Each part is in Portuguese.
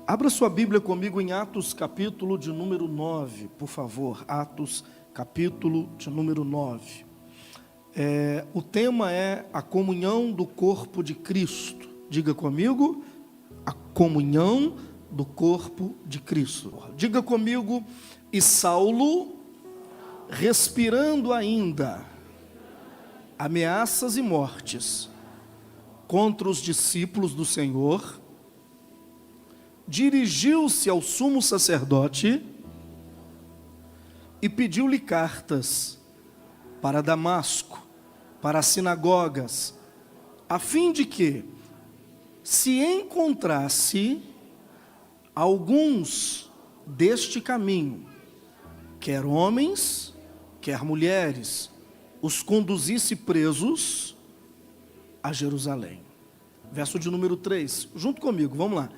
Abra sua Bíblia comigo em Atos, capítulo de número 9, por favor. Atos, capítulo de número 9. O tema é a comunhão do corpo de Cristo. Diga comigo, a comunhão do corpo de Cristo. Diga comigo, e Saulo, respirando ainda ameaças e mortes contra os discípulos do Senhor, dirigiu-se ao sumo sacerdote e pediu-lhe cartas para Damasco, para as sinagogas, a fim de que, se encontrasse alguns deste caminho, quer homens, quer mulheres, os conduzisse presos a Jerusalém. Verso de número 3, junto comigo, vamos lá.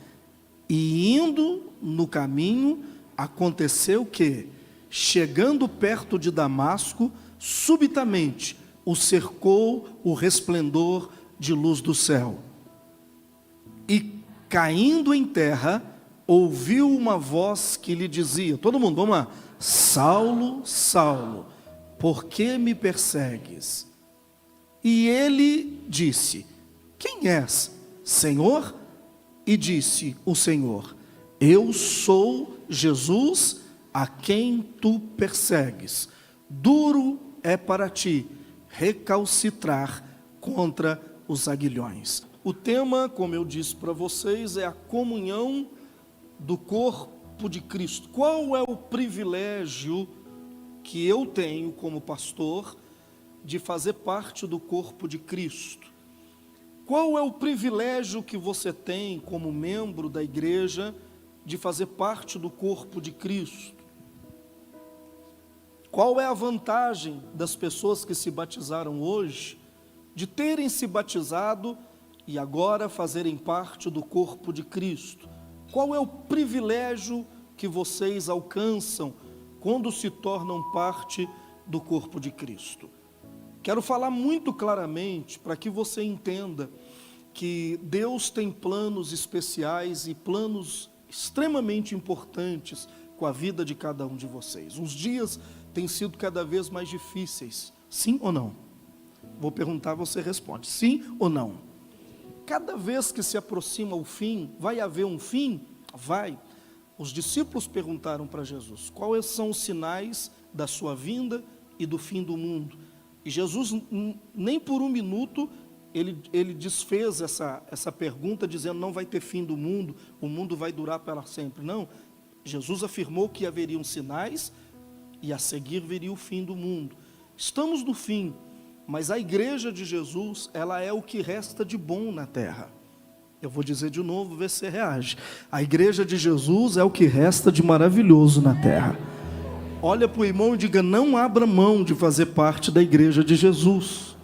E indo no caminho, aconteceu que, chegando perto de Damasco, subitamente o cercou o resplendor de luz do céu. E, caindo em terra, ouviu uma voz que lhe dizia, todo mundo, vamos lá, Saulo, Saulo, por que me persegues? E ele disse, quem és, Senhor? E disse o Senhor, eu sou Jesus a quem tu persegues. Duro é para ti recalcitrar contra os aguilhões. O tema, como eu disse para vocês, é a comunhão do corpo de Cristo. Qual é o privilégio que eu tenho como pastor de fazer parte do corpo de Cristo? Qual é o privilégio que você tem como membro da igreja de fazer parte do corpo de Cristo? Qual é a vantagem das pessoas que se batizaram hoje de terem se batizado e agora fazerem parte do corpo de Cristo? Qual é o privilégio que vocês alcançam quando se tornam parte do corpo de Cristo? Quero falar muito claramente para que você entenda que Deus tem planos especiais e planos extremamente importantes com a vida de cada um de vocês. Os dias têm sido cada vez mais difíceis, sim ou não? Vou perguntar, você responde, sim ou não? Cada vez que se aproxima o fim, vai haver um fim? Vai. Os discípulos perguntaram para Jesus, quais são os sinais da sua vinda e do fim do mundo? E Jesus, nem por um minuto, ele desfez essa pergunta, dizendo, não vai ter fim do mundo, o mundo vai durar para sempre. Não, Jesus afirmou que haveriam sinais, e a seguir viria o fim do mundo. Estamos no fim, mas a igreja de Jesus, ela é o que resta de bom na terra. Eu vou dizer de novo, ver se você reage. A igreja de Jesus é o que resta de maravilhoso na terra. Olha para o irmão e diga, não abra mão de fazer parte da igreja de Jesus.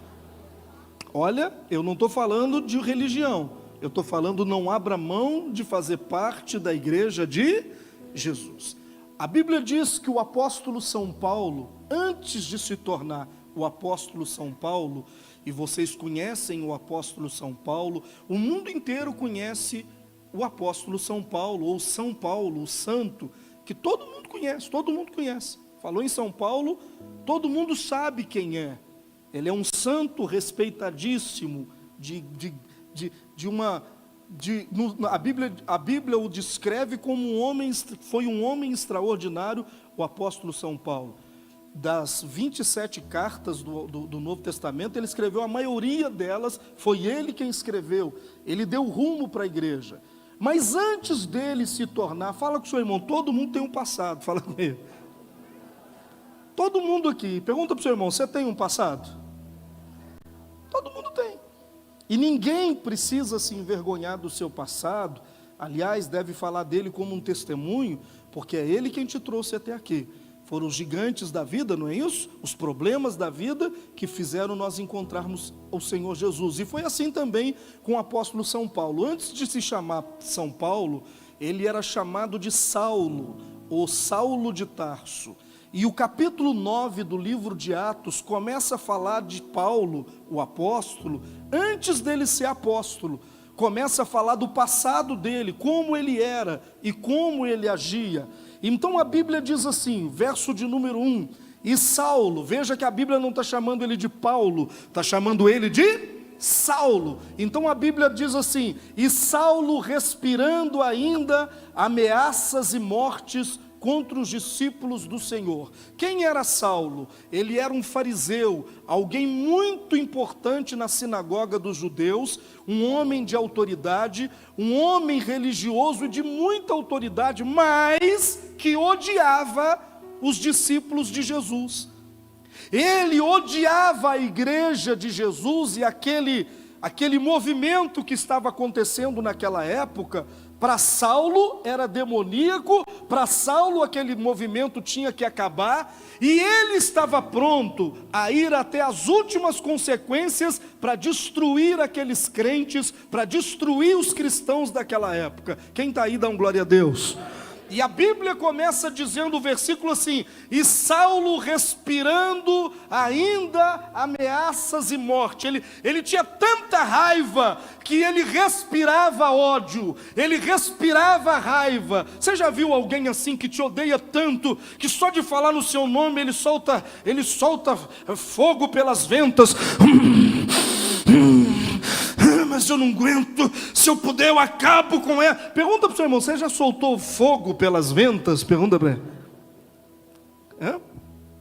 Olha, eu não estou falando de religião, eu estou falando não abra mão de fazer parte da igreja de Jesus. A Bíblia diz que o apóstolo São Paulo, antes de se tornar o apóstolo São Paulo, e vocês conhecem o apóstolo São Paulo, o mundo inteiro conhece o apóstolo São Paulo, ou São Paulo, o santo, que todo mundo conhece. Falou em São Paulo, todo mundo sabe quem é. Ele é um santo respeitadíssimo, a Bíblia o descreve como foi um homem extraordinário, o apóstolo São Paulo. Das 27 cartas do Novo Testamento, ele escreveu a maioria delas, foi ele quem escreveu, ele deu rumo para a igreja. Mas antes dele se tornar, fala com o seu irmão, todo mundo tem um passado, fala com ele. Todo mundo aqui, pergunta para o seu irmão, você tem um passado? Todo mundo tem. E ninguém precisa se envergonhar do seu passado, aliás, deve falar dele como um testemunho, porque é ele quem te trouxe até aqui. Foram os gigantes da vida, não é isso? Os problemas da vida que fizeram nós encontrarmos o Senhor Jesus. E foi assim também com o apóstolo São Paulo. Antes de se chamar São Paulo, ele era chamado de Saulo, ou Saulo de Tarso. E o capítulo 9 do livro de Atos começa a falar de Paulo, o apóstolo, antes dele ser apóstolo, começa a falar do passado dele, como ele era e como ele agia. Então a Bíblia diz assim, verso de número 1, e Saulo, veja que a Bíblia não está chamando ele de Paulo, está chamando ele de Saulo. Então a Bíblia diz assim, e Saulo respirando ainda ameaças e mortes contra os discípulos do Senhor. Quem era Saulo? Ele era um fariseu, alguém muito importante na sinagoga dos judeus, um homem de autoridade, um homem religioso de muita autoridade, mas que odiava os discípulos de Jesus. Ele odiava a igreja de Jesus e aquele movimento que estava acontecendo naquela época. Para Saulo era demoníaco, para Saulo aquele movimento tinha que acabar, e ele estava pronto a ir até as últimas consequências para destruir aqueles crentes, para destruir os cristãos daquela época. Quem está aí, dá um glória a Deus. E a Bíblia começa dizendo o versículo assim, e Saulo respirando ainda ameaças e morte. Ele tinha tanta raiva que ele respirava ódio, ele respirava raiva. Você já viu alguém assim que te odeia tanto, que só de falar no seu nome ele solta fogo pelas ventas? Mas eu não aguento, se eu puder eu acabo com ela. Pergunta para o seu irmão, você já soltou fogo pelas ventas? Pergunta para ele.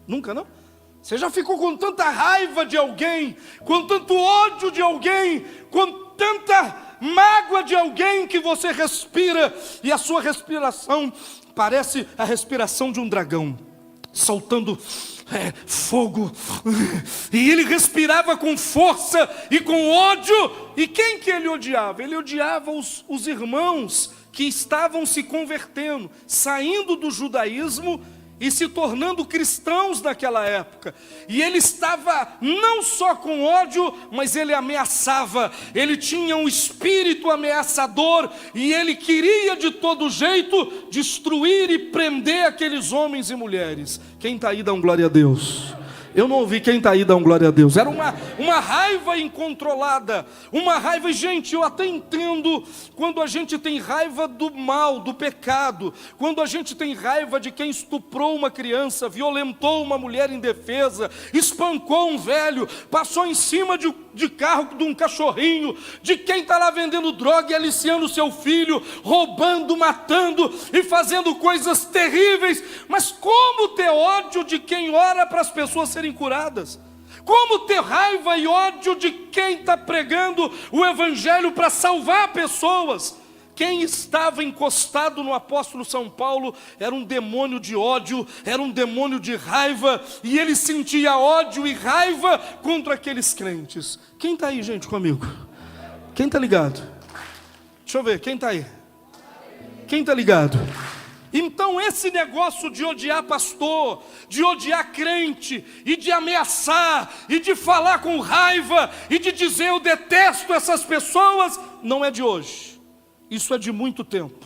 Nunca, não? Você já ficou com tanta raiva de alguém, com tanto ódio de alguém, com tanta mágoa de alguém que você respira, e a sua respiração parece a respiração de um dragão, soltando fogo, e ele respirava com força e com ódio. E quem que ele odiava? Ele odiava os irmãos que estavam se convertendo, saindo do judaísmo e se tornando cristãos naquela época. E ele estava não só com ódio, mas ele ameaçava, ele tinha um espírito ameaçador, e ele queria de todo jeito destruir e prender aqueles homens e mulheres. Quem está aí, dá um glória a Deus. Eu não ouvi, quem está aí, dá um glória a Deus. Era uma raiva incontrolada, uma raiva. Gente, eu até entendo quando a gente tem raiva do mal, do pecado, quando a gente tem raiva de quem estuprou uma criança, violentou uma mulher indefesa, espancou um velho, passou em cima de carro de um cachorrinho, de quem está lá vendendo droga e aliciando seu filho, roubando, matando e fazendo coisas terríveis. Mas como ter ódio de quem ora para as pessoas serem curadas? Como ter raiva e ódio de quem está pregando o evangelho para salvar pessoas? Quem estava encostado no apóstolo São Paulo era um demônio de ódio, era um demônio de raiva, e ele sentia ódio e raiva contra aqueles crentes. Quem está aí, gente, comigo? Quem está ligado? Deixa eu ver, quem está aí? Quem está ligado? Então esse negócio de odiar pastor, de odiar crente, e de ameaçar, e de falar com raiva, e de dizer eu detesto essas pessoas, não é de hoje, isso é de muito tempo.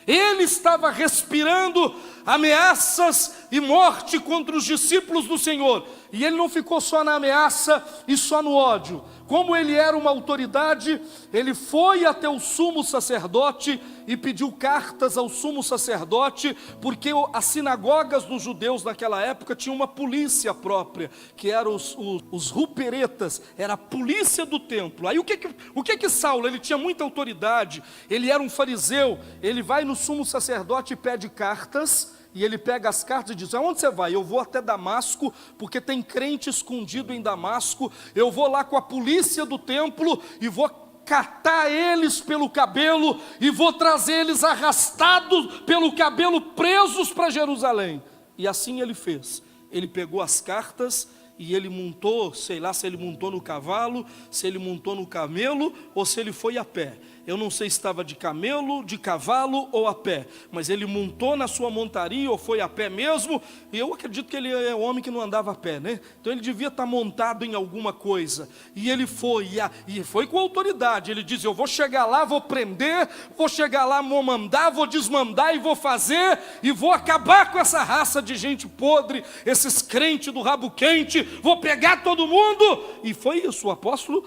Ele estava respirando ameaças e morte contra os discípulos do Senhor, e ele não ficou só na ameaça e só no ódio. Como ele era uma autoridade, ele foi até o sumo sacerdote e pediu cartas ao sumo sacerdote, porque as sinagogas dos judeus naquela época tinham uma polícia própria, que eram os ruperetas, era a polícia do templo. Aí o que Saulo, ele tinha muita autoridade, ele era um fariseu, ele vai no sumo sacerdote e pede cartas. E ele pega as cartas e diz, aonde você vai? Eu vou até Damasco, porque tem crente escondido em Damasco. Eu vou lá com a polícia do templo e vou catar eles pelo cabelo e vou trazer eles arrastados pelo cabelo, presos para Jerusalém. E assim ele fez. Ele pegou as cartas e ele montou, sei lá se ele montou no cavalo, se ele montou no camelo ou se ele foi a pé. Eu não sei se estava de camelo, de cavalo ou a pé, mas ele montou na sua montaria ou foi a pé mesmo, e eu acredito que ele é um homem que não andava a pé, né? Então ele devia estar montado em alguma coisa, e ele foi, e foi com autoridade. Ele diz, eu vou chegar lá, vou prender, vou chegar lá, vou mandar, vou desmandar e vou fazer, e vou acabar com essa raça de gente podre, esses crentes do rabo quente, vou pegar todo mundo. E foi isso, o apóstolo,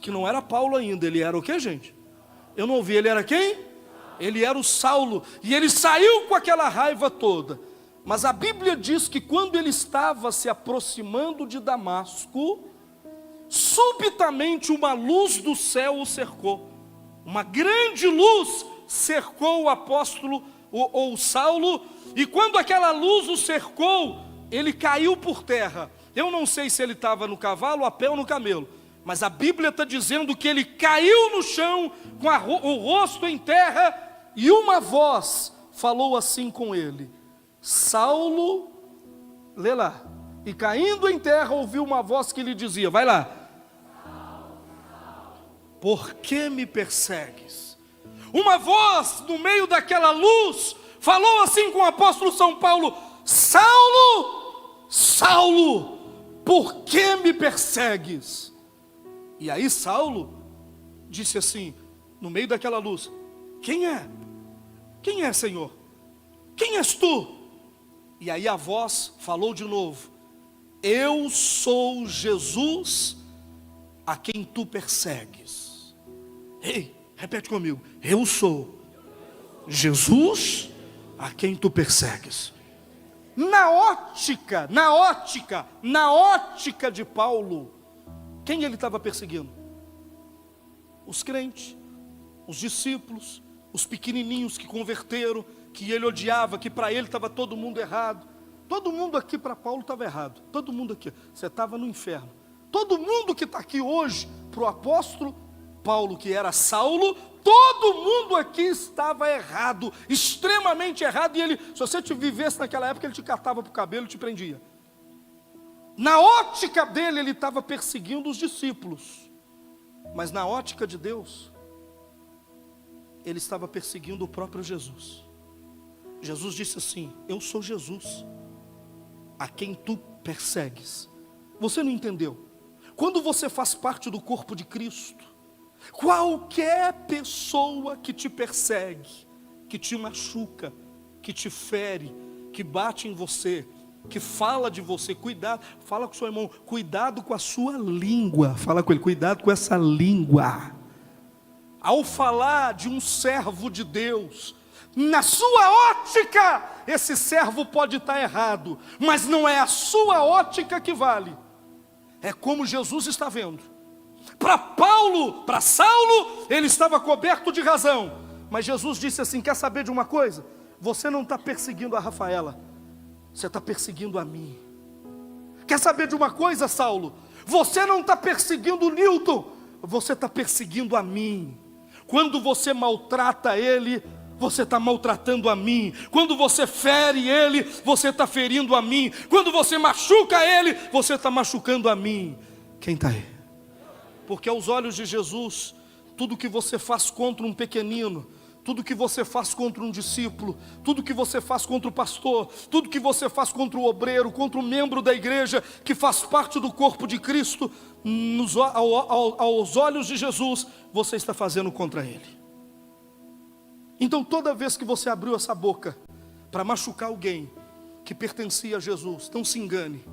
que não era Paulo ainda, ele era o que, gente? Eu não ouvi, ele era quem? Ele era o Saulo, e ele saiu com aquela raiva toda. Mas a Bíblia diz que quando ele estava se aproximando de Damasco, subitamente uma luz do céu o cercou. Uma grande luz cercou o apóstolo, ou Saulo, e quando aquela luz o cercou, ele caiu por terra. Eu não sei se ele estava no cavalo, a pé ou no camelo, mas a Bíblia está dizendo que ele caiu no chão, com o rosto em terra, e uma voz falou assim com ele: Saulo, lê lá, e caindo em terra ouviu uma voz que lhe dizia, vai lá, por que me persegues? Uma voz no meio daquela luz falou assim com o apóstolo São Paulo: Saulo, Saulo, por que me persegues? E aí Saulo disse assim, no meio daquela luz: quem é? Quem é, Senhor? Quem és tu? E aí a voz falou de novo: eu sou Jesus a quem tu persegues. Ei, repete comigo: eu sou Jesus a quem tu persegues. Na ótica de Paulo, quem ele estava perseguindo? Os crentes, os discípulos, os pequenininhos que converteram, que ele odiava, que para ele estava todo mundo errado. Todo mundo aqui para Paulo estava errado. Todo mundo aqui, você estava no inferno. Todo mundo que está aqui hoje, para o apóstolo Paulo, que era Saulo, todo mundo aqui estava errado, extremamente errado. E ele, se você te vivesse naquela época, ele te catava para o cabelo e te prendia. Na ótica dele, ele estava perseguindo os discípulos. Mas na ótica de Deus, ele estava perseguindo o próprio Jesus. Jesus disse assim: eu sou Jesus a quem tu persegues. Você não entendeu? Quando você faz parte do corpo de Cristo, qualquer pessoa que te persegue, que te machuca, que te fere, que bate em você, que fala de você, cuidado, fala com o seu irmão, cuidado com a sua língua, fala com ele, cuidado com essa língua. Ao falar de um servo de Deus, na sua ótica, esse servo pode estar errado, mas não é a sua ótica que vale. É como Jesus está vendo. Para Paulo, para Saulo, ele estava coberto de razão, mas Jesus disse assim: quer saber de uma coisa? Você não está perseguindo a Rafaela, você está perseguindo a mim. Quer saber de uma coisa, Saulo? Você não está perseguindo o Newton, você está perseguindo a mim. Quando você maltrata ele, você está maltratando a mim. Quando você fere ele, você está ferindo a mim. Quando você machuca ele, você está machucando a mim. Quem está aí? Porque aos olhos de Jesus, tudo que você faz contra um pequenino, tudo que você faz contra um discípulo, tudo que você faz contra o pastor, tudo que você faz contra o obreiro, contra o membro da igreja, que faz parte do corpo de Cristo, aos olhos de Jesus, você está fazendo contra ele. Então toda vez que você abriu essa boca para machucar alguém que pertencia a Jesus, não se engane.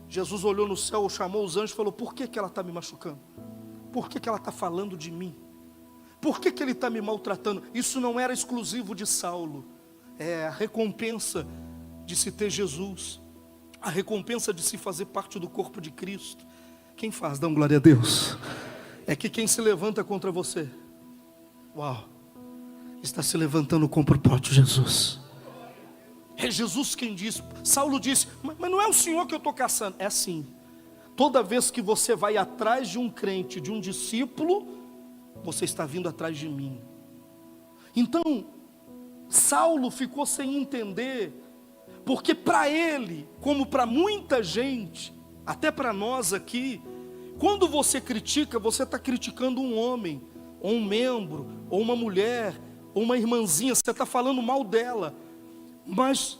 Jesus olhou no céu, chamou os anjos e falou: por que ela está me machucando? Por que ela está falando de mim? Por que ele está me maltratando? Isso não era exclusivo de Saulo. É a recompensa de se ter Jesus, a recompensa de se fazer parte do corpo de Cristo. Quem faz? Dá glória a Deus. É que quem se levanta contra você, uau, está se levantando contra o próprio Jesus. É Jesus quem diz. Saulo disse: mas não é o Senhor que eu estou caçando. É assim. Toda vez que você vai atrás de um crente, de um discípulo, você está vindo atrás de mim. Então Saulo ficou sem entender, porque para ele, como para muita gente, até para nós aqui, quando você critica, você está criticando um homem, ou um membro, ou uma mulher, ou uma irmãzinha, você está falando mal dela. Mas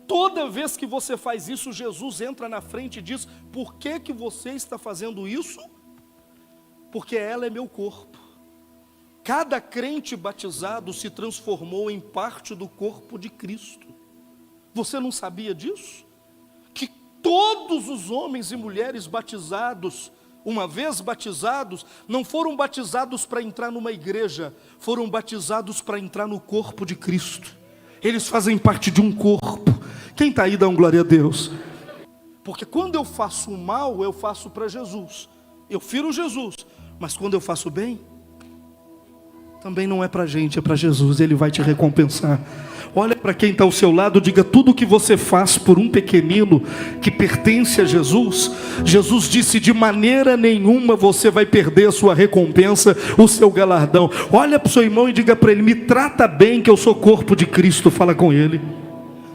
toda vez que você faz isso, Jesus entra na frente e diz: por que você está fazendo isso? Porque ela é meu corpo. Cada crente batizado se transformou em parte do corpo de Cristo. Você não sabia disso? Que todos os homens e mulheres batizados uma vez batizados, não foram batizados para entrar numa igreja, foram batizados para entrar no corpo de Cristo. Eles fazem parte de um corpo. Quem está aí, dá um glória a Deus. Porque quando eu faço o mal, eu faço para Jesus. Eu firo Jesus. Mas quando eu faço bem, também não é para a gente, é para Jesus. Ele vai te recompensar. Olha para quem está ao seu lado, diga: tudo que você faz por um pequenino que pertence a Jesus, Jesus disse: de maneira nenhuma você vai perder a sua recompensa, o seu galardão. Olha para o seu irmão e diga para ele: me trata bem, que eu sou corpo de Cristo. Fala com ele.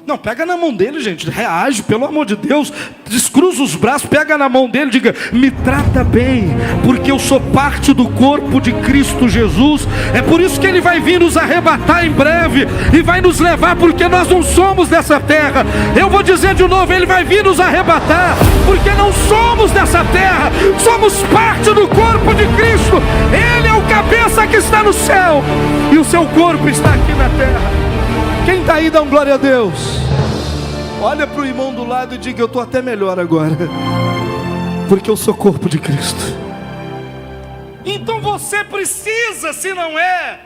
Não, pega na mão dele, gente, reage, pelo amor de Deus, descruza os braços, pega na mão dele, diga: me trata bem, porque eu sou parte do corpo de Cristo Jesus. É por isso que Ele vai vir nos arrebatar em breve, e vai nos levar, porque nós não somos dessa terra. Eu vou dizer de novo, Ele vai vir nos arrebatar, porque não somos dessa terra, somos parte do corpo de Cristo. Ele é o cabeça que está no céu, e o seu corpo está aqui na terra. Quem está aí, dá um glória a Deus. Olha para o irmão do lado e diga: eu estou até melhor agora, porque eu sou corpo de Cristo. Então você precisa, se não é,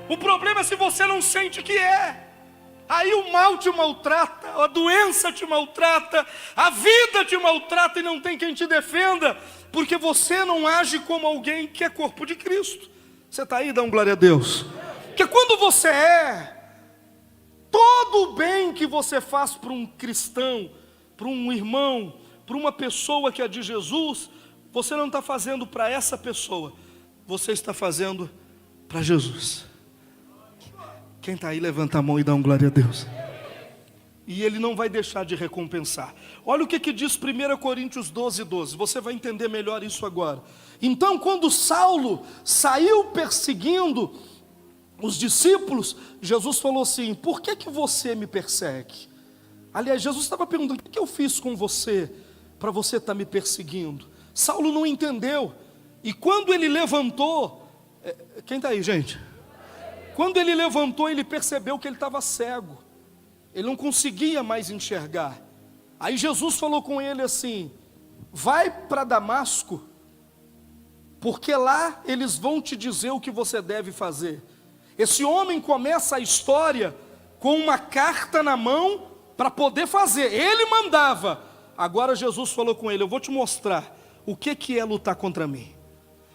o problema é se você não sente que é. Aí o mal te maltrata, a doença te maltrata, a vida te maltrata e não tem quem te defenda, porque você não age como alguém que é corpo de Cristo. Você está aí, dá um glória a Deus. Porque quando você todo o bem que você faz para um cristão, para um irmão, para uma pessoa que é de Jesus, você não está fazendo para essa pessoa, você está fazendo para Jesus. Quem está aí, levanta a mão e dá um glória a Deus. E Ele não vai deixar de recompensar. Olha o que diz 1 Coríntios 12:12. Você vai entender melhor isso agora. Então, quando Saulo saiu perseguindo os discípulos, Jesus falou assim: por que você me persegue? Aliás, Jesus estava perguntando: o que eu fiz com você para você estar me perseguindo? Saulo não entendeu. E quando ele levantou, quem está aí, gente? Quando ele levantou, ele percebeu que ele estava cego. Ele não conseguia mais enxergar. Aí Jesus falou com ele assim: vai para Damasco, porque lá eles vão te dizer o que você deve fazer. Esse homem começa a história com uma carta na mão para poder fazer. Ele mandava. Agora Jesus falou com ele: eu vou te mostrar o que é lutar contra mim.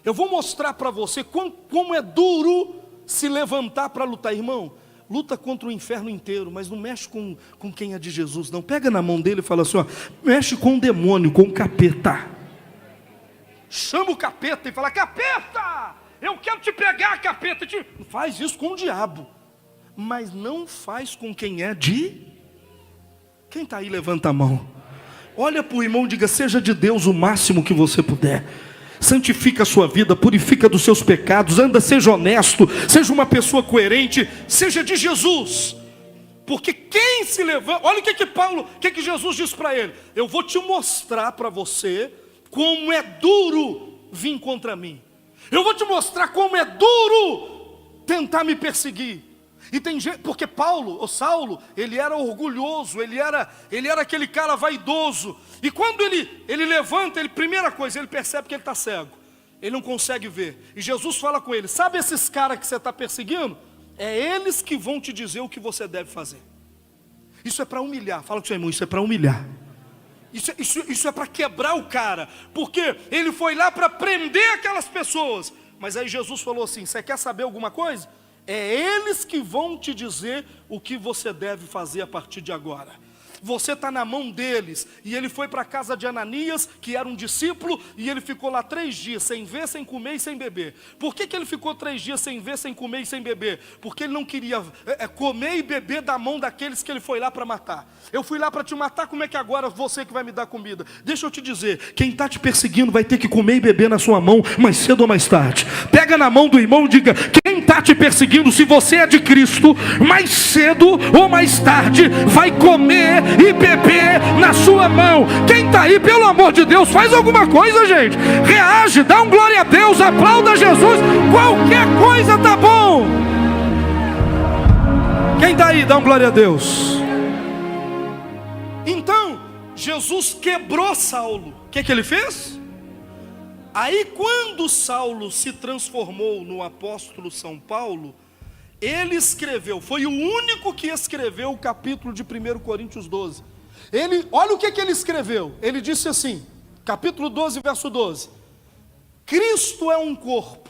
Eu vou mostrar para você como é duro se levantar para lutar. Irmão, luta contra o inferno inteiro, mas não mexe com quem é de Jesus, não. Pega na mão dele e fala assim: ó, mexe com o demônio, com o capeta. Chama o capeta e fala: capeta, eu quero te pegar, capeta. Faz isso com o diabo, mas não faz com quem é de... Quem está aí, levanta a mão. Olha para o irmão e diga: seja de Deus o máximo que você puder. Santifica a sua vida, purifica dos seus pecados, seja honesto, seja uma pessoa coerente, seja de Jesus. Porque quem se levanta... Olha o que Jesus disse para ele: eu vou te mostrar para você como é duro vir contra mim. Eu vou te mostrar como é duro tentar me perseguir. E tem gente, porque Saulo, ele era orgulhoso, ele era aquele cara vaidoso. E quando ele levanta, primeira coisa, ele percebe que ele está cego. Ele não consegue ver. E Jesus fala com ele: sabe esses caras que você está perseguindo? É eles que vão te dizer o que você deve fazer. Isso é para humilhar. Fala com o seu irmão: isso é para humilhar. Isso é para quebrar o cara. Porque ele foi lá para prender aquelas pessoas. Mas aí Jesus falou assim: você quer saber alguma coisa? É eles que vão te dizer o que você deve fazer a partir de agora. Você está na mão deles. E ele foi para a casa de Ananias, que era um discípulo, e ele ficou lá 3 dias, sem ver, sem comer e sem beber. Por que ele ficou 3 dias sem ver, sem comer e sem beber? Porque ele não queria comer e beber da mão daqueles que ele foi lá para matar. Eu fui lá para te matar, como é que agora você que vai me dar comida? Deixa eu te dizer, quem está te perseguindo vai ter que comer e beber na sua mão, mais cedo ou mais tarde. Pega na mão do irmão e diga: quem está te perseguindo, se você é de Cristo, mais cedo ou mais tarde vai comer e beber na sua mão. Quem está aí, pelo amor de Deus, faz alguma coisa, gente. Reage, dá um glória a Deus, aplauda Jesus. Qualquer coisa tá bom. Quem está aí, dá um glória a Deus. Então, Jesus quebrou Saulo. O que ele fez? Aí quando Saulo se transformou no apóstolo São Paulo, ele escreveu, foi o único que escreveu o capítulo de 1 Coríntios 12. Olha o que ele escreveu. Ele disse assim, capítulo 12, verso 12: Cristo é um corpo,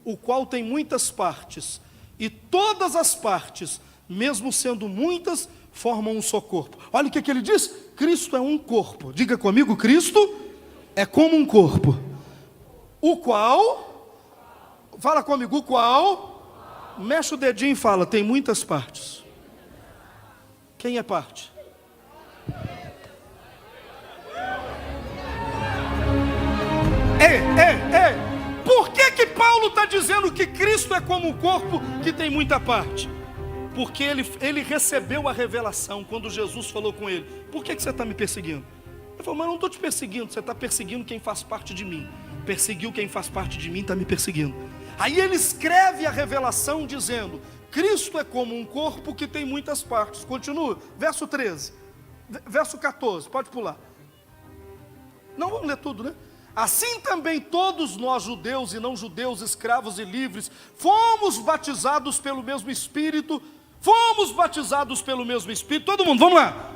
o qual tem muitas partes, e todas as partes, mesmo sendo muitas, formam um só corpo. Olha o que ele diz: Cristo é um corpo. Diga comigo: Cristo é como um corpo, o qual, fala comigo, o qual, mexe o dedinho e fala, tem muitas partes. Quem é parte? Por que Paulo está dizendo que Cristo é como um corpo que tem muita parte? Porque ele recebeu a revelação quando Jesus falou com ele: por que você está me perseguindo? Ele falou: mas eu não estou te perseguindo, você está perseguindo quem faz parte de mim. Perseguiu quem faz parte de mim, está me perseguindo. Aí ele escreve a revelação dizendo: Cristo é como um corpo que tem muitas partes. Continua, verso 13, verso 14, pode pular. Não vamos ler tudo, né? Assim também todos nós, judeus e não judeus, escravos e livres, fomos batizados pelo mesmo Espírito. Fomos batizados pelo mesmo Espírito. Todo mundo, vamos lá.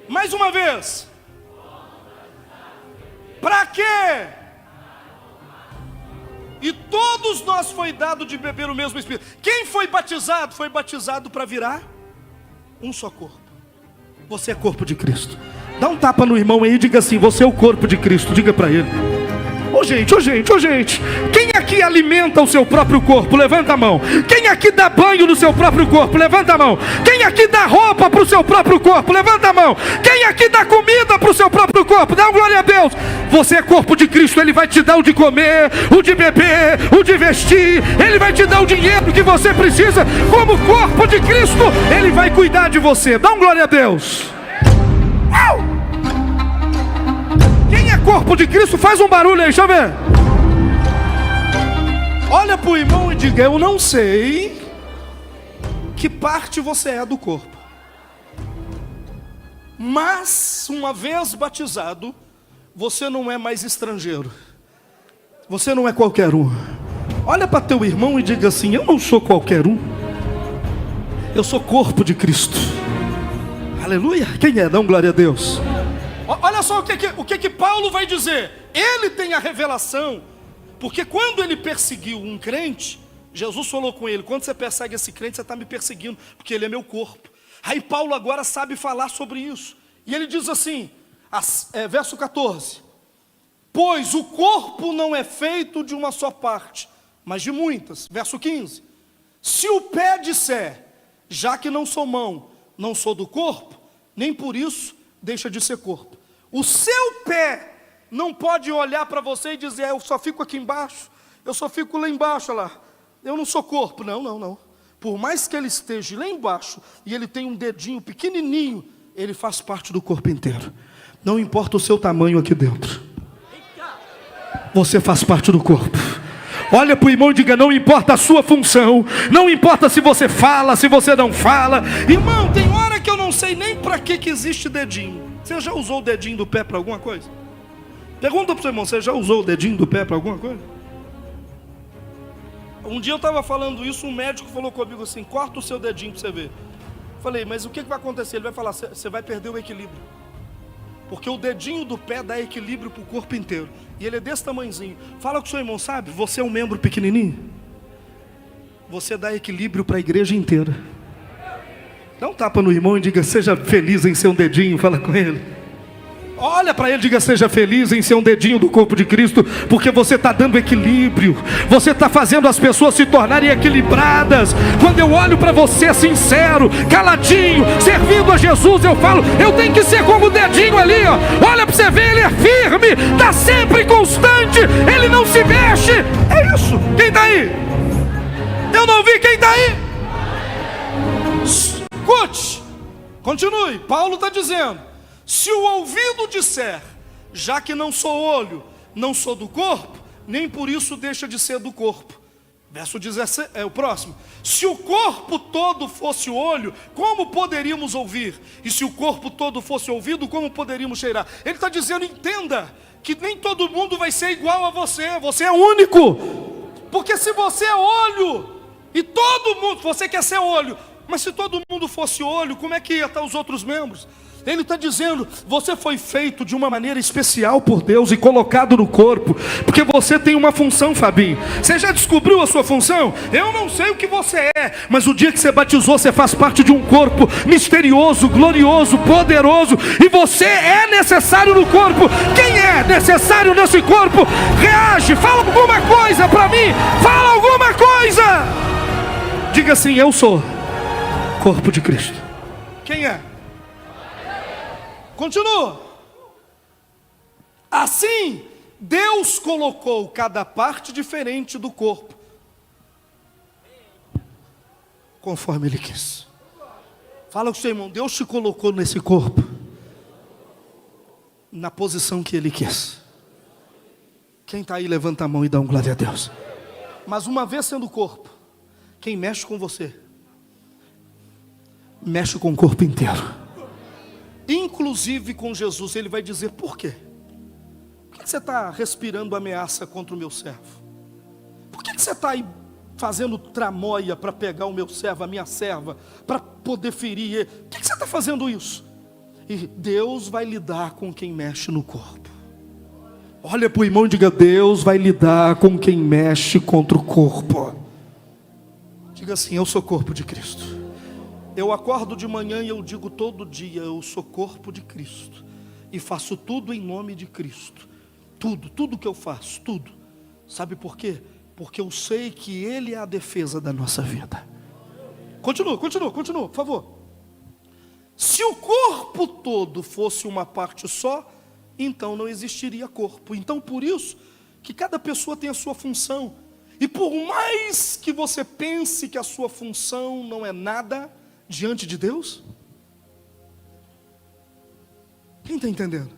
Mais uma vez. Para quê? E todos nós foi dado de beber o mesmo Espírito. Quem foi batizado? Foi batizado para virar um só corpo. Você é corpo de Cristo. Dá um tapa no irmão aí e diga assim: você é o corpo de Cristo. Diga para ele. Ô gente, quem aqui alimenta o seu próprio corpo? Levanta a mão. Quem aqui dá banho no seu próprio corpo? Levanta a mão. Quem aqui dá roupa para o seu próprio corpo? Levanta a mão. Quem aqui dá comida para o seu próprio corpo? Dá uma glória a Deus. Você é corpo de Cristo. Ele vai te dar o de comer, o de beber, o de vestir. Ele vai te dar o dinheiro que você precisa. Como corpo de Cristo, Ele vai cuidar de você. Dá uma glória a Deus. Quem é corpo de Cristo, faz um barulho aí, deixa eu ver. Olha para o irmão e diga: eu não sei que parte você é do corpo, mas uma vez batizado, você não é mais estrangeiro. Você não é qualquer um. Olha para teu irmão e diga assim: eu não sou qualquer um. Eu sou corpo de Cristo. Aleluia. Quem é? Dá um glória a Deus. Olha só o que Paulo vai dizer. Ele tem a revelação, porque quando ele perseguiu um crente, Jesus falou com ele: quando você persegue esse crente, você está me perseguindo, porque ele é meu corpo. Aí Paulo agora sabe falar sobre isso. E ele diz assim, verso 14: pois o corpo não é feito de uma só parte, mas de muitas. Verso 15: se o pé disser, já que não sou mão, não sou do corpo, nem por isso deixa de ser corpo. O seu pé não pode olhar para você e dizer: eu só fico aqui embaixo, eu só fico lá embaixo, olha lá, eu não sou corpo. Não. Por mais que ele esteja lá embaixo e ele tem um dedinho pequenininho, ele faz parte do corpo inteiro. Não importa o seu tamanho aqui dentro, você faz parte do corpo. Olha para o irmão e diga: não importa a sua função, não importa se você fala, se você não fala. Irmão, tem hora que eu não sei nem para que existe dedinho. Você já usou o dedinho do pé para alguma coisa? Pergunta para o seu irmão: você já usou o dedinho do pé para alguma coisa? Um dia eu estava falando isso, um médico falou comigo assim: corta o seu dedinho para você ver. Falei: mas o que vai acontecer? Ele vai falar: você vai perder o equilíbrio. Porque o dedinho do pé dá equilíbrio para o corpo inteiro. E ele é desse tamanhozinho. Fala com o seu irmão: sabe, você é um membro pequenininho, você dá equilíbrio para a igreja inteira. Dá um tapa no irmão e diga: seja feliz em ser um dedinho. Fala com ele. Olha para ele e diga: seja feliz em ser um dedinho do corpo de Cristo, porque você está dando equilíbrio. Você está fazendo as pessoas se tornarem equilibradas. Quando eu olho para você sincero, caladinho, servindo a Jesus, eu falo: eu tenho que ser como o dedinho ali, ó. Olha para você ver, ele é firme, está sempre constante, ele não se mexe. É isso. Quem está aí? Eu não vi. Quem está aí? Escute, continue. Paulo está dizendo: se o ouvido disser, já que não sou olho, não sou do corpo, nem por isso deixa de ser do corpo. Verso 17, é o próximo. Se o corpo todo fosse olho, como poderíamos ouvir? E se o corpo todo fosse ouvido, como poderíamos cheirar? Ele está dizendo, entenda, que nem todo mundo vai ser igual a você. Você é único. Porque se você é olho, e todo mundo, você quer ser olho, mas se todo mundo fosse olho, como é que ia estar os outros membros? Ele está dizendo, você foi feito de uma maneira especial por Deus e colocado no corpo, porque você tem uma função, Fabinho. Você já descobriu a sua função? Eu não sei o que você é, mas o dia que você batizou, você faz parte de um corpo misterioso, glorioso, poderoso, e você é necessário no corpo. Quem é necessário nesse corpo? Reage, fala alguma coisa para mim, fala alguma coisa. Diga assim, eu sou corpo de Cristo. Quem é? Continua. Assim, Deus colocou cada parte diferente do corpo, conforme Ele quis. Fala com o seu irmão, Deus te colocou nesse corpo, na posição que Ele quis. Quem está aí, levanta a mão e dá um glória a Deus. Mas uma vez sendo corpo, quem mexe com você, mexe com o corpo inteiro. Inclusive com Jesus. Ele vai dizer, por quê? Por que você está respirando ameaça contra o meu servo? Por que você está aí fazendo tramóia para pegar o meu servo, a minha serva, para poder ferir ele? Por que você está fazendo isso? E Deus vai lidar com quem mexe no corpo. Olha para o irmão e diga, Deus vai lidar com quem mexe contra o corpo. Diga assim, eu sou corpo de Cristo. Eu acordo de manhã e eu digo todo dia, eu sou corpo de Cristo. E faço tudo em nome de Cristo. Tudo que eu faço, tudo. Sabe por quê? Porque eu sei que Ele é a defesa da nossa vida. Continua, por favor. Se o corpo todo fosse uma parte só, então não existiria corpo. Então por isso que cada pessoa tem a sua função. E por mais que você pense que a sua função não é nada diante de Deus? Quem está entendendo?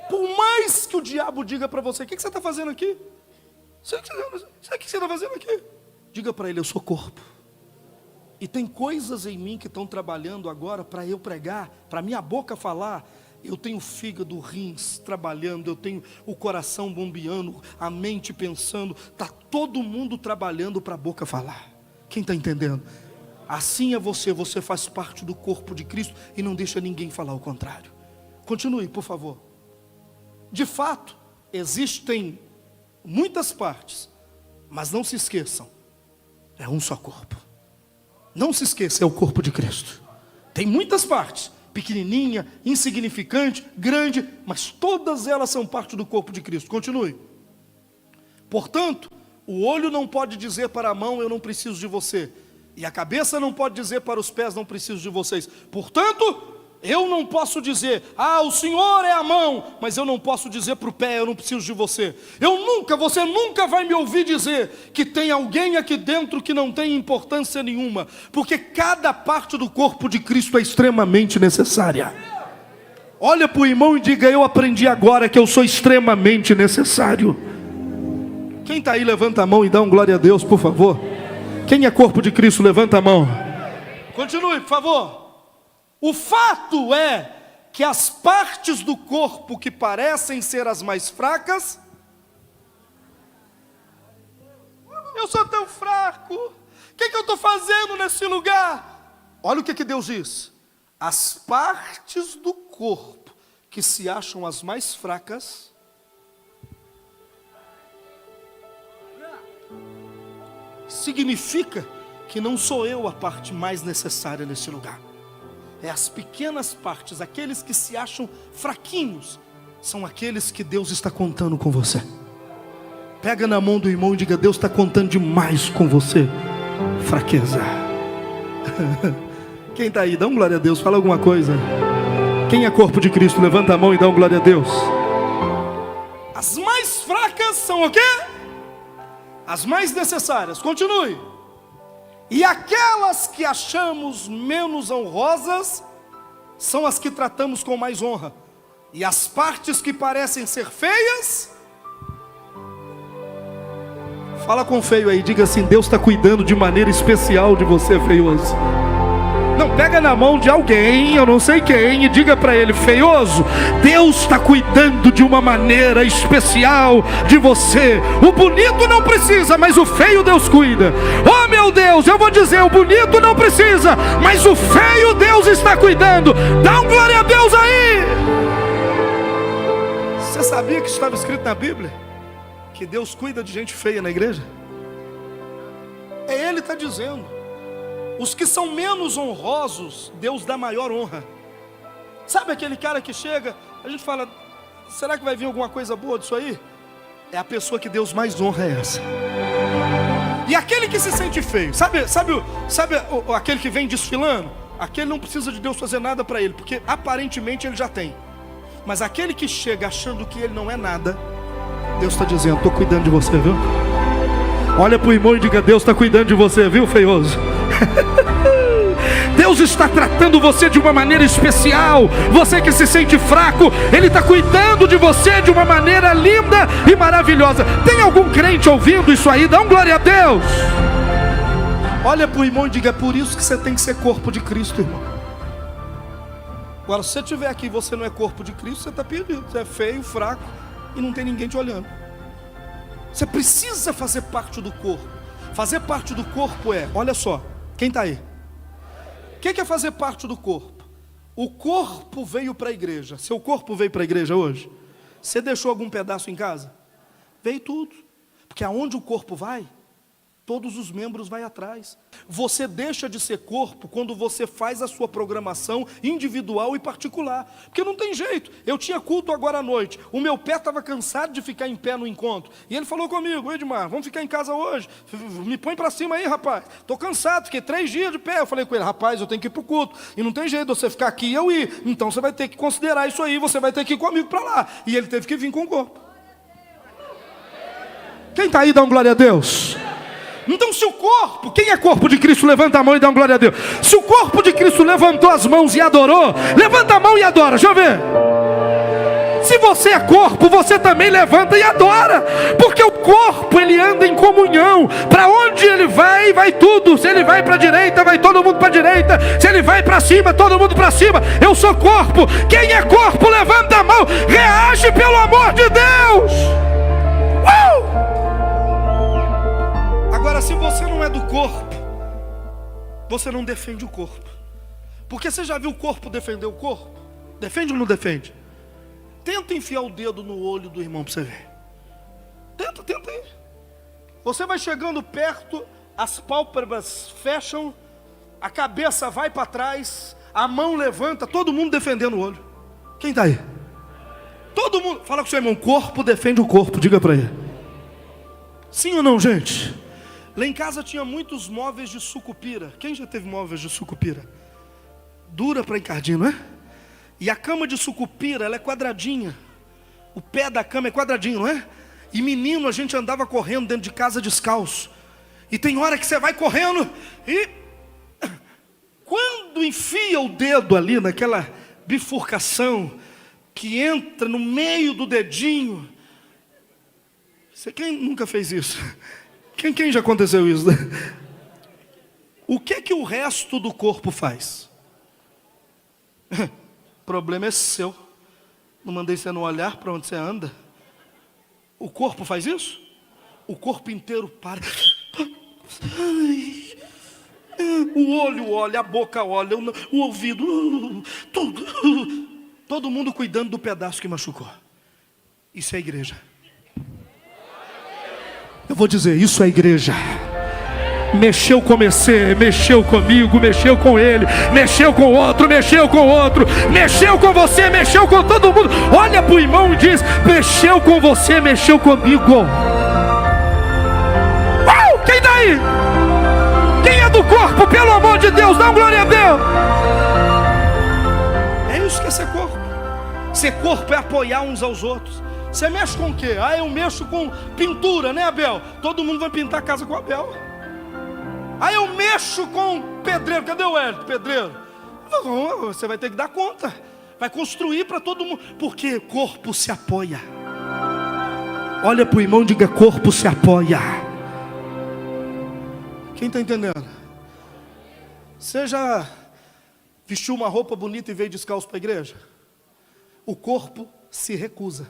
Por mais que o diabo diga para você, o que você está fazendo aqui? Sabe o que você está fazendo aqui? Diga para ele, eu sou corpo. E tem coisas em mim que estão trabalhando agora para eu pregar, para minha boca falar. Eu tenho fígado, rins trabalhando, eu tenho o coração bombeando, a mente pensando. Está todo mundo trabalhando para a boca falar. Quem está entendendo? Assim é você faz parte do corpo de Cristo e não deixa ninguém falar o contrário. Continue, por favor. De fato, existem muitas partes, mas não se esqueçam, é um só corpo. Não se esqueça, é o corpo de Cristo. Tem muitas partes, pequenininha, insignificante, grande, mas todas elas são parte do corpo de Cristo. Continue. Portanto, o olho não pode dizer para a mão, eu não preciso de você. E a cabeça não pode dizer para os pés, não preciso de vocês. Portanto, eu não posso dizer, o Senhor é a mão, mas eu não posso dizer para o pé, eu não preciso de você. Você nunca vai me ouvir dizer que tem alguém aqui dentro que não tem importância nenhuma, porque cada parte do corpo de Cristo é extremamente necessária. Olha para o irmão e diga, eu aprendi agora que eu sou extremamente necessário. Quem está aí, levanta a mão e dá um glória a Deus, por favor. Quem é corpo de Cristo, levanta a mão. Continue, por favor. O fato é que as partes do corpo que parecem ser as mais fracas, eu sou tão fraco, o que eu estou fazendo nesse lugar? Olha o que Deus diz. As partes do corpo que se acham as mais fracas, significa que não sou eu a parte mais necessária nesse lugar. É as pequenas partes, aqueles que se acham fraquinhos, são aqueles que Deus está contando com você. Pega na mão do irmão e diga, Deus está contando demais com você. Fraqueza. Quem está aí, dá um glória a Deus, fala alguma coisa. Quem é corpo de Cristo, levanta a mão e dá um glória a Deus. As mais fracas são o quê? As mais necessárias. Continue. E aquelas que achamos menos honrosas são as que tratamos com mais honra. E as partes que parecem ser feias Fala com o feio aí, diga assim: Deus está cuidando de maneira especial de você, feioso. Não, pega na mão de alguém, eu não sei quem, e diga para ele: feioso, Deus está cuidando de uma maneira especial de você. O bonito não precisa, mas o feio Deus cuida. Oh meu Deus, eu vou dizer: o bonito não precisa, mas o feio Deus está cuidando. Dá um glória a Deus aí. Você sabia que estava escrito na Bíblia que Deus cuida de gente feia na igreja? Ele está dizendo. Os que são menos honrosos, Deus dá maior honra. Sabe aquele cara que chega, a gente fala: será que vai vir alguma coisa boa disso aí? É a pessoa que Deus mais honra, é essa. E aquele que se sente feio, sabe aquele que vem desfilando? Aquele não precisa de Deus fazer nada para ele, porque aparentemente ele já tem. Mas aquele que chega achando que ele não é nada, Deus está dizendo: estou cuidando de você, viu? Olha para o irmão e diga: Deus está cuidando de você, viu, feioso? Deus está tratando você de uma maneira especial. Você que se sente fraco, Ele está cuidando de você de uma maneira linda e maravilhosa. Tem algum crente ouvindo isso aí? Dá um glória a Deus. Olha para o irmão e diga: é por isso que você tem que ser corpo de Cristo, irmão. Agora, se você estiver aqui e você não é corpo de Cristo, você está perdido. Você é feio, fraco e não tem ninguém te olhando. Você precisa fazer parte do corpo. Fazer parte do corpo é, olha só, quem está aí? O que é fazer parte do corpo? O corpo veio para a igreja. Seu corpo veio para a igreja hoje? Você deixou algum pedaço em casa? Veio tudo. Porque aonde o corpo vai, todos os membros vão atrás. Você deixa de ser corpo quando você faz a sua programação individual e particular. Porque não tem jeito. Eu tinha culto agora à noite. O meu pé estava cansado de ficar em pé no encontro. E ele falou comigo: Edmar, vamos ficar em casa hoje? Me põe para cima aí, rapaz. Estou cansado, fiquei 3 dias de pé. Eu falei com ele: rapaz, eu tenho que ir para o culto. E não tem jeito de você ficar aqui e eu ir. Então você vai ter que considerar isso aí. Você vai ter que ir comigo para lá. E ele teve que vir com o corpo. Quem está aí, dá um glória a Deus. Então, se o corpo, quem é corpo de Cristo, levanta a mão e dá uma glória a Deus. Se o corpo de Cristo levantou as mãos e adorou, levanta a mão e adora, deixa eu ver. Se você é corpo, você também levanta e adora. Porque o corpo, ele anda em comunhão. Para onde ele vai, vai tudo. Se ele vai para a direita, vai todo mundo para a direita. Se ele vai para cima, todo mundo para cima. Eu sou corpo. Quem é corpo, levanta a mão. Reage pelo amor de Deus. Agora, se você não é do corpo, você não defende o corpo. Porque você já viu o corpo defender o corpo? Defende ou não defende? Tenta enfiar o dedo no olho do irmão para você ver. Tenta aí. Você vai chegando perto, as pálpebras fecham, a cabeça vai para trás, a mão levanta, todo mundo defendendo o olho. Quem está aí? Todo mundo. Fala com o seu irmão: corpo defende o corpo, diga para ele. Sim ou não, gente? Lá em casa tinha muitos móveis de sucupira. Quem já teve móveis de sucupira? Dura para encardinho, não é? E a cama de sucupira, ela é quadradinha. O pé da cama é quadradinho, não é? E menino, a gente andava correndo dentro de casa descalço. E tem hora que você vai correndo e quando enfia o dedo ali naquela bifurcação que entra no meio do dedinho. Quem nunca fez isso? Quem já aconteceu isso? O que o resto do corpo faz? O problema é seu. Não mandei você não olhar para onde você anda. O corpo faz isso? O corpo inteiro para. O olho olha, a boca olha, o ouvido, tudo. Todo mundo cuidando do pedaço que machucou. Isso é igreja. Eu vou dizer, isso é igreja. Mexeu com você, mexeu comigo, mexeu com ele, mexeu com o outro, mexeu com o outro, mexeu com você, mexeu com todo mundo. Olha para o irmão e diz: mexeu com você, mexeu comigo. Quem está aí? Quem é do corpo, pelo amor de Deus, dá uma glória a Deus. É isso que é ser corpo. Ser corpo é apoiar uns aos outros. Você mexe com o quê? Eu mexo com pintura, né, Abel? Todo mundo vai pintar a casa com o Abel. Eu mexo com pedreiro. Cadê o Hélio, pedreiro? Você vai ter que dar conta. Vai construir para todo mundo. Porque corpo se apoia. Olha para o irmão e diga: corpo se apoia. Quem está entendendo? Você já vestiu uma roupa bonita e veio descalço para a igreja? O corpo se recusa.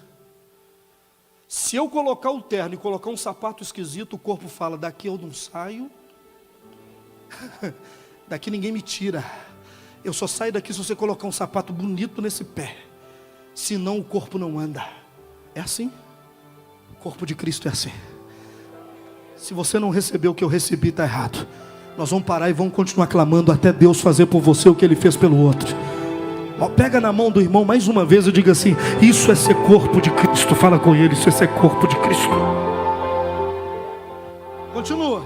Se eu colocar o terno e colocar um sapato esquisito, o corpo fala, daqui eu não saio, daqui ninguém me tira. Eu só saio daqui se você colocar um sapato bonito nesse pé. Senão o corpo não anda. É assim. O corpo de Cristo é assim. Se você não recebeu o que eu recebi, está errado. Nós vamos parar e vamos continuar clamando até Deus fazer por você o que Ele fez pelo outro. Pega na mão do irmão mais uma vez e diga assim: isso é ser corpo de Cristo. Fala com ele, isso é ser corpo de Cristo. Continua.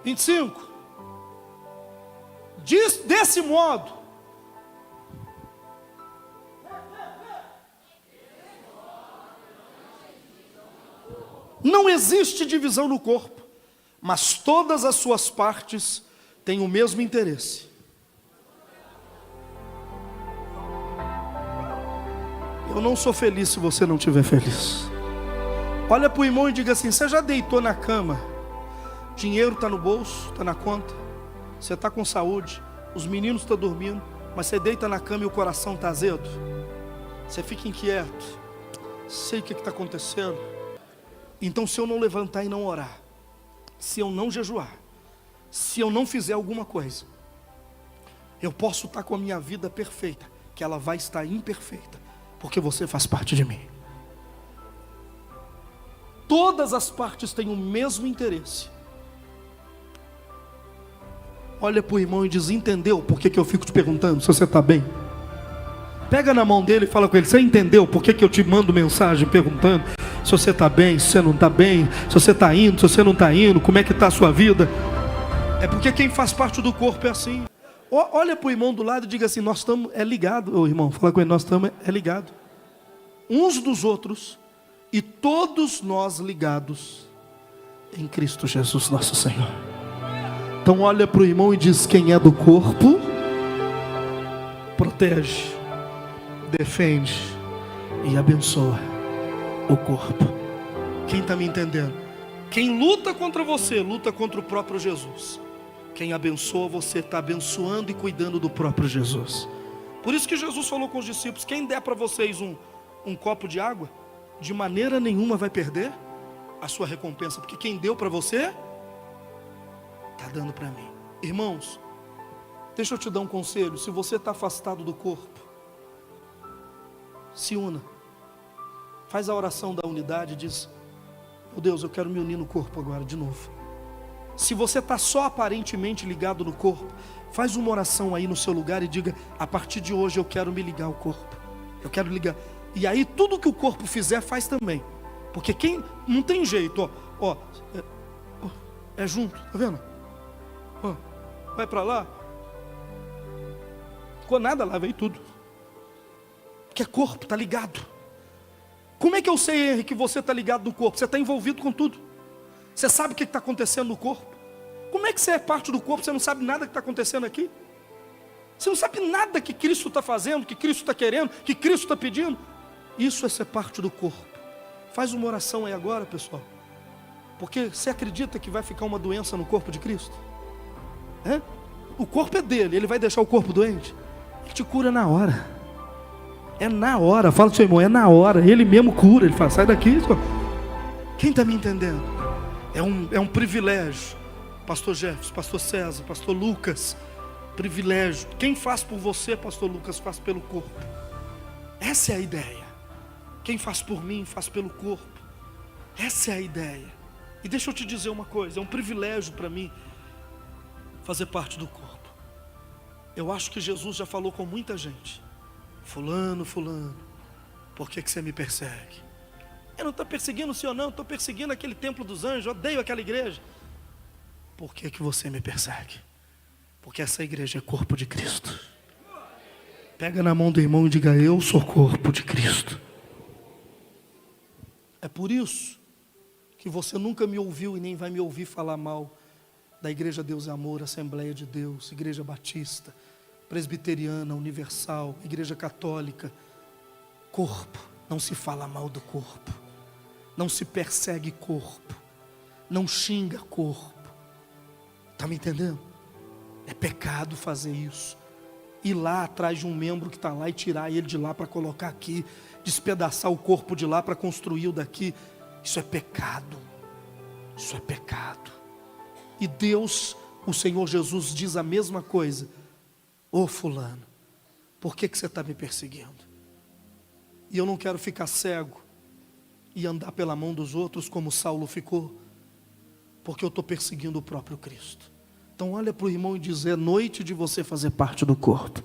25. Diz desse modo. Não existe divisão no corpo, mas todas as suas partes têm o mesmo interesse. Eu não sou feliz se você não estiver feliz. Olha para o irmão e diga assim: você já deitou na cama? Dinheiro está no bolso, está na conta. Você está com saúde, os meninos estão dormindo, mas você deita na cama e o coração está azedo. Você fica inquieto. Sei o que está acontecendo. Então, se eu não levantar e não orar, se eu não jejuar, se eu não fizer alguma coisa, eu posso estar com a minha vida perfeita, que ela vai estar imperfeita, porque você faz parte de mim. Todas as partes têm o mesmo interesse. Olha para o irmão e diz: entendeu por que eu fico te perguntando se você está bem? Pega na mão dele e fala com ele: você entendeu por que eu te mando mensagem perguntando se você está bem, se você não está bem, se você está indo, se você não está indo, como é que está a sua vida? É porque quem faz parte do corpo é assim. Olha para o irmão do lado e diga assim: nós estamos ligados, irmão, fala com ele, nós estamos ligados uns dos outros, e todos nós ligados em Cristo Jesus nosso Senhor. Então olha para o irmão e diz: quem é do corpo, protege, defende e abençoa o corpo. Quem está me entendendo? Quem luta contra você, luta contra o próprio Jesus. Quem abençoa você, está abençoando e cuidando do próprio Jesus. Por isso que Jesus falou com os discípulos: quem der para vocês um copo de água, de maneira nenhuma vai perder a sua recompensa, porque quem deu para você, está dando para mim. Irmãos, deixa eu te dar um conselho. Se você está afastado do corpo, se una. Faz a oração da unidade e diz: meu Deus, eu quero me unir no corpo agora de novo. Se você está só aparentemente ligado no corpo, faz uma oração aí no seu lugar e diga: a partir de hoje eu quero me ligar ao corpo. Eu quero ligar. E aí tudo que o corpo fizer, faz também. Porque quem não tem jeito, é junto, tá vendo? Vai para lá. Ficou nada lá, veio tudo. Porque é corpo, está ligado. Como é que eu sei, Henrique, que você está ligado no corpo? Você está envolvido com tudo. Você sabe o que está acontecendo no corpo. Como é que você é parte do corpo? Você não sabe nada que está acontecendo aqui. Você não sabe nada que Cristo está fazendo, que Cristo está querendo, que Cristo está pedindo. Isso é ser parte do corpo. Faz uma oração aí agora, pessoal. Porque você acredita que vai ficar uma doença no corpo de Cristo? O corpo é dele, ele vai deixar o corpo doente? Ele te cura na hora. É na hora, fala para o seu irmão, é na hora. Ele mesmo cura, ele fala: sai daqui. Quem está me entendendo? É um privilégio. Pastor Jefferson, pastor César, pastor Lucas, privilégio. Quem faz por você, pastor Lucas, faz pelo corpo. Essa é a ideia. Quem faz por mim, faz pelo corpo. Essa é a ideia. E deixa eu te dizer uma coisa: é um privilégio para mim fazer parte do corpo. Eu acho que Jesus já falou com muita gente: fulano, por que você me persegue? Eu não estou perseguindo o senhor não, estou perseguindo aquele templo dos anjos, odeio aquela igreja. Por que você me persegue? Porque essa igreja é corpo de Cristo. Pega na mão do irmão e diga: eu sou corpo de Cristo. É por isso que você nunca me ouviu e nem vai me ouvir falar mal da Igreja Deus e Amor, Assembleia de Deus, Igreja Batista, Presbiteriana, Universal, Igreja Católica. Corpo, não se fala mal do corpo, não se persegue corpo, não xinga corpo, Está me entendendo? É pecado fazer isso. Ir lá atrás de um membro que está lá e tirar ele de lá para colocar aqui, despedaçar o corpo de lá para construir o daqui. Isso é pecado. Isso é pecado. E Deus, o Senhor Jesus, diz a mesma coisa. Ô fulano, por que você está me perseguindo? E eu não quero ficar cego e andar pela mão dos outros como Saulo ficou, porque eu estou perseguindo o próprio Cristo. Então olha para o irmão e diz, é noite de você fazer parte do corpo.